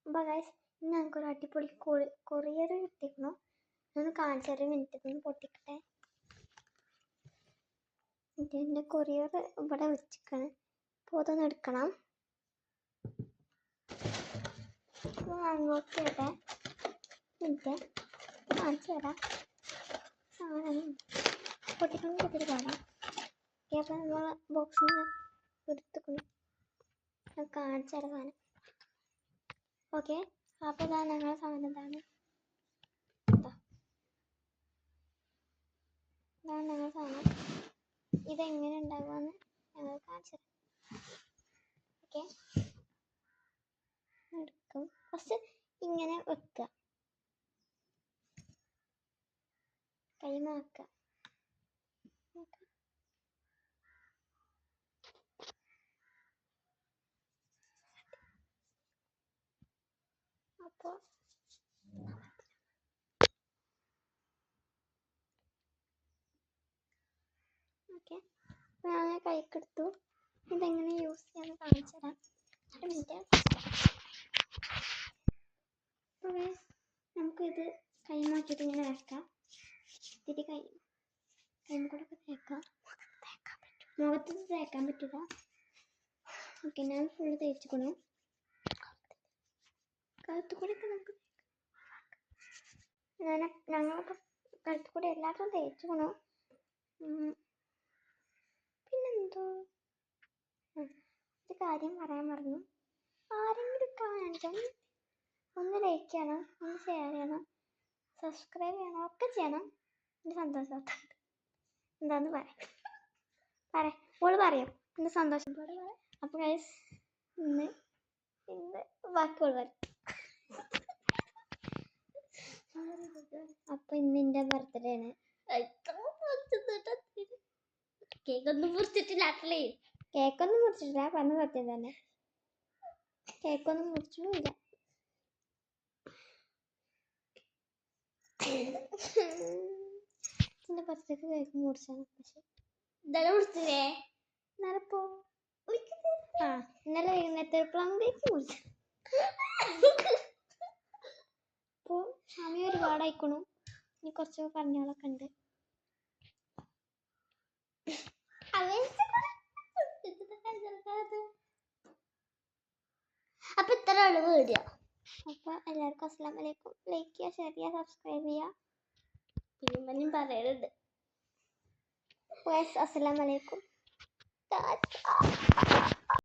അപ്പോൾ ഗൈസ് ഇന്ന് ഞങ്ങൾക്കൊരു അടിപൊളി കൊറിയർ കിട്ടിയിരുന്നു. ഒന്ന് കാണിച്ചൊരു മിനിറ്റ് ഒന്ന് പൊട്ടിക്കട്ടെ. എൻ്റെ കൊറിയർ ഇവിടെ വെച്ചിരിക്കണം. അപ്പോൾ അതൊന്ന് എടുക്കണം. അപ്പോൾ അങ്ങോട്ട് വരാം. മിനിറ്റ് കാണിച്ചു തരാം. സാധനം പൊട്ടിക്കണം പാടാം. അപ്പോൾ നമ്മൾ ബോക്സിൽ നിന്ന് എടുത്തുക്കണം. കാണിച്ചു തരാം സാധനം. ഓക്കെ, അപ്പോൾ ഇതാ ഞങ്ങളുടെ സാധനം ഇതാണ്. ഇതാണ് ഞങ്ങളുടെ സാധനം. ഇതെങ്ങനെ ഉണ്ടാകുമെന്ന് ഞങ്ങൾ കാണിച്ചു തരാം. ഓക്കെ, എടുക്കും. ഫസ്റ്റ് ഇങ്ങനെ വെക്കുക, കൈമാക്കുക. അപ്പോൾ ഓക്കെ, ഞാൻ കൈക്കെടുത്തു. ഇതെങ്ങനെ യൂസ് ചെയ്യാൻ കാണിച്ചു തരാം. ഒരു മിനിറ്റ്. അപ്പോൾ നമുക്കിത് കൈമാറ്റിയിട്ട് ഇങ്ങനെ വെക്കാം. ഇത്തിരി കൈമക്കൂടൊക്കെ തേക്കാം. മുഖത്ത് തേക്കാൻ പറ്റില്ല. ഓക്കെ, ഞാൻ ഫുള്ള് തേച്ചിക്കണം. കഴുത്തുകൂടെയൊക്കെ നമുക്ക് ഞങ്ങളൊക്കെ കഴുത്തുകൂടെ എല്ലാവർക്കും തേച്ചിക്കണം. പിന്നെന്തോ ഒരു കാര്യം പറയാൻ മറന്നു. ആരെങ്കിലും കാണിച്ചാൽ ഒന്ന് ലൈക്ക് ചെയ്യണം, ഒന്ന് ഷെയർ ചെയ്യണം, സബ്സ്ക്രൈബ് ചെയ്യണം, ഒക്കെ ചെയ്യണം. എൻ്റെ സന്തോഷത്തോടെ എന്താന്ന് പറയാം. ഓള് പറയും എൻ്റെ സന്തോഷത്തോടെ പറയാം. അപ്പോൾ ഗൈസ് ഇന്ന് ബാക്കിയോള് പറയും. അപ്പോൾ ഇന്ന് എൻ്റെ ബർത്ത്ഡേ ആണ്. കേക്കൊന്നും മുറിച്ചിട്ടില്ല. കേക്കൊന്നും മുറിച്ചിട്ടില്ല, പറഞ്ഞ സത്യം തന്നെ. കേക്കൊന്നും മുറിച്ചിട്ടില്ല. എൻ്റെ ബർത്ത്ഡേക്ക് കേക്ക് മുറിച്ചാണ്. പക്ഷെ ഇന്നലെ മുറിച്ചില്ലേ? ഇന്നലെപ്പോ ഇന്നലെ വൈകുന്നേരത്തെ പ്ലം കേക്ക് മുറിച്ചു. അപ്പോൾ സമയം ഒരുപാടായിക്കണു. ഇനി കുറച്ച് പറഞ്ഞോളൊക്കെ ഉണ്ട്. അപ്പൊ ഇത്ര ഉള്ളു വീഡിയോ. അപ്പൊ എല്ലാവർക്കും അസ്സലാമു അലൈക്കും. ലൈക്ക് ചെയ്യുക, ഷെയർ ചെയ്യുക, സബ്സ്ക്രൈബ് ചെയ്യുക. പിന്നെ പറയാനുണ്ട്. അസ്സലാമു അലൈക്കും.